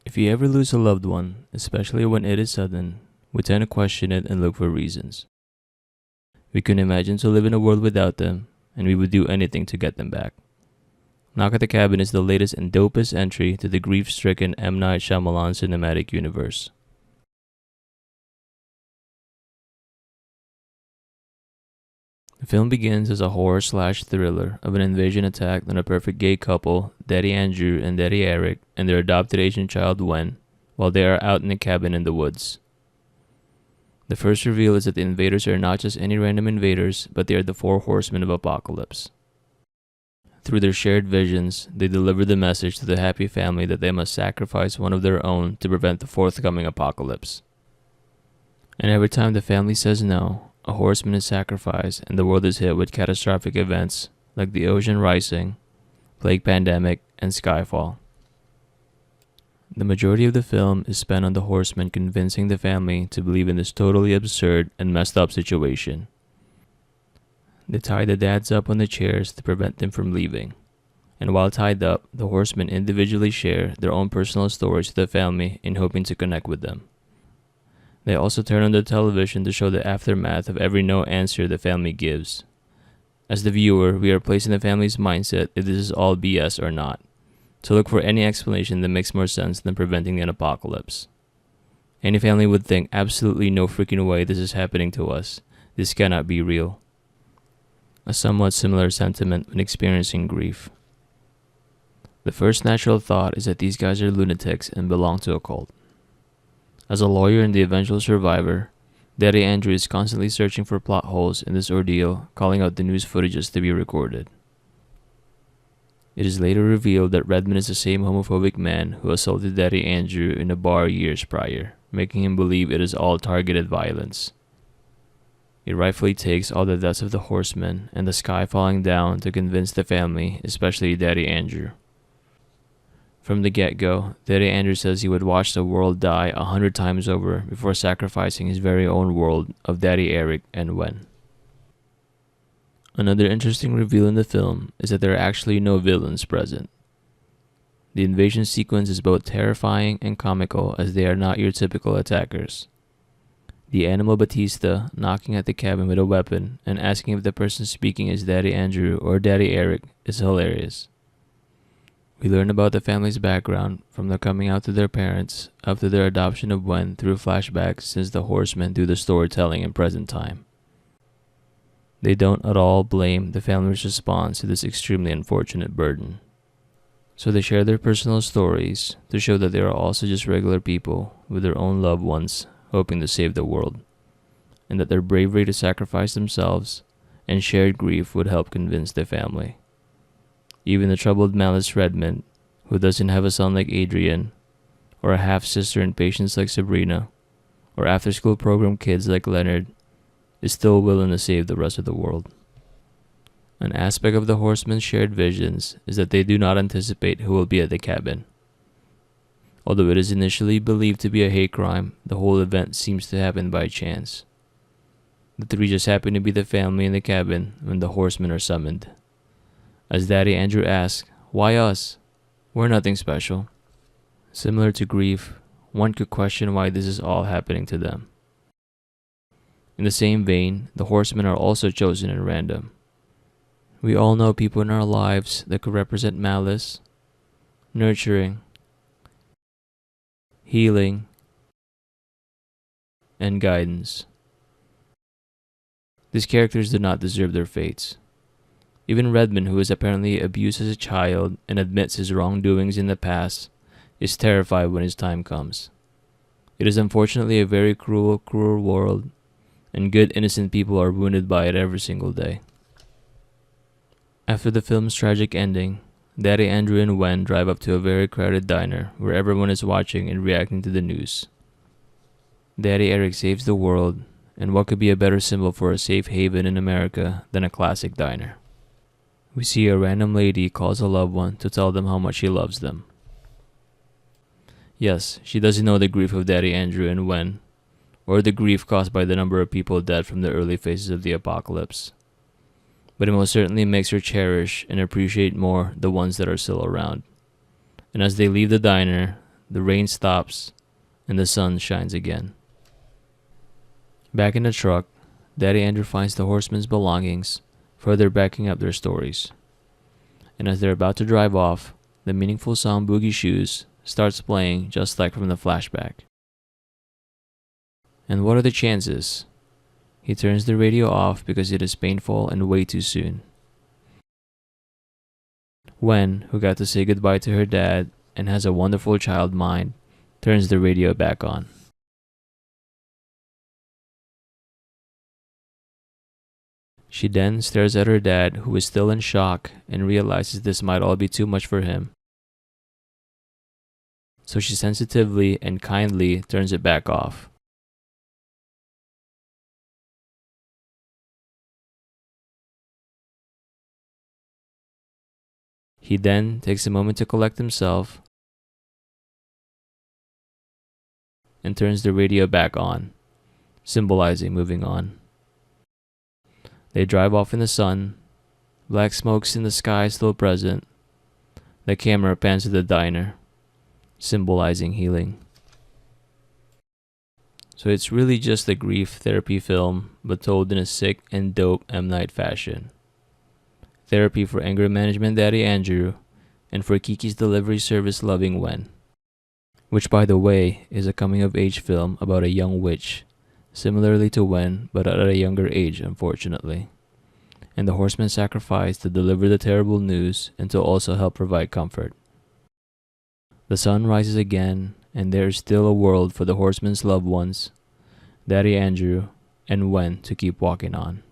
If you ever lose a loved one, especially when it is sudden, we tend to question it and look for reasons. We can imagine to live in a world without them, and we would do anything to get them back. Knock at the Cabin is the latest and dopest entry to the grief-stricken M. Night Shyamalan cinematic universe. The film begins as a horror/thriller of an invasion attack on a perfect gay couple, Daddy Andrew and Daddy Eric, and their adopted Asian child Wen, while they are out in a cabin in the woods. The first reveal is that the invaders are not just any random invaders, but they are the four horsemen of apocalypse. Through their shared visions, they deliver the message to the happy family that they must sacrifice one of their own to prevent the forthcoming apocalypse. And every time the family says no, a horseman is sacrificed and the world is hit with catastrophic events like the ocean rising, plague pandemic, and Skyfall. The majority of the film is spent on the horsemen convincing the family to believe in this totally absurd and messed up situation. They tie the dads up on the chairs to prevent them from leaving, and while tied up, the horsemen individually share their own personal stories to the family in hoping to connect with them. They also turn on the television to show the aftermath of every no answer the family gives. As the viewer, we are placed in the family's mindset if this is all BS or not, to look for any explanation that makes more sense than preventing an apocalypse. Any family would think absolutely no freaking way this is happening to us. This cannot be real. A somewhat similar sentiment when experiencing grief. The first natural thought is that these guys are lunatics and belong to a cult. As a lawyer and the eventual survivor, Daddy Andrew is constantly searching for plot holes in this ordeal, calling out the news footages to be recorded. It is later revealed that Redmond is the same homophobic man who assaulted Daddy Andrew in a bar years prior, making him believe it is all targeted violence. It rightfully takes all the deaths of the horsemen and the sky falling down to convince the family, especially Daddy Andrew. From the get-go, Daddy Andrew says he would watch the world die 100 times over before sacrificing his very own world of Daddy Eric and Wen. Another interesting reveal in the film is that there are actually no villains present. The invasion sequence is both terrifying and comical as they are not your typical attackers. The animal Batista knocking at the cabin with a weapon and asking if the person speaking is Daddy Andrew or Daddy Eric is hilarious. We learn about the family's background from their coming out to their parents after their adoption of Wen through flashbacks since the horsemen do the storytelling in present time. They don't at all blame the family's response to this extremely unfortunate burden. So they share their personal stories to show that they are also just regular people with their own loved ones hoping to save the world, and that their bravery to sacrifice themselves and shared grief would help convince the family. Even the troubled Malice Redmond, who doesn't have a son like Adrian, or a half-sister in patience like Sabrina, or after-school program kids like Leonard, is still willing to save the rest of the world. An aspect of the horsemen's shared visions is that they do not anticipate who will be at the cabin. Although it is initially believed to be a hate crime, the whole event seems to happen by chance. The three just happen to be the family in the cabin when the horsemen are summoned. As Daddy Andrew asks, "Why us? We're nothing special." Similar to grief, one could question why this is all happening to them. In the same vein, the horsemen are also chosen at random. We all know people in our lives that could represent malice, nurturing, healing, and guidance. These characters do not deserve their fates. Even Redmond, who was apparently abused as a child and admits his wrongdoings in the past, is terrified when his time comes. It is unfortunately a very cruel world, and good innocent people are wounded by it every single day. After the film's tragic ending, Daddy Andrew and Wen drive up to a very crowded diner where everyone is watching and reacting to the news. Daddy Eric saves the world, and what could be a better symbol for a safe haven in America than a classic diner? We see a random lady calls a loved one to tell them how much she loves them. Yes, she doesn't know the grief of Daddy Andrew and Wen, or the grief caused by the number of people dead from the early phases of the apocalypse. But it most certainly makes her cherish and appreciate more the ones that are still around. And as they leave the diner, the rain stops, and the sun shines again. Back in the truck, Daddy Andrew finds the horsemen's belongings, further backing up their stories. And as they're about to drive off, the meaningful song Boogie Shoes starts playing just like from the flashback. And what are the chances? He turns the radio off because it is painful and way too soon. Wen, who got to say goodbye to her dad and has a wonderful child mind, turns the radio back on. She then stares at her dad, who is still in shock, and realizes this might all be too much for him. So she sensitively and kindly turns it back off. He then takes a moment to collect himself and turns the radio back on, symbolizing moving on. They drive off in the sun, black smokes in the sky still present. The camera pans to the diner, symbolizing healing. So it's really just a grief therapy film, but told in a sick and dope M. Night fashion. Therapy for anger management Daddy Andrew, and for Kiki's delivery service loving Wen. Which, by the way, is a coming-of-age film about a young witch, similarly to Wen, but at a younger age, unfortunately. And the horsemen sacrifice to deliver the terrible news and to also help provide comfort. The sun rises again, and there is still a world for the horsemen's loved ones, Daddy Andrew, and Wen to keep walking on.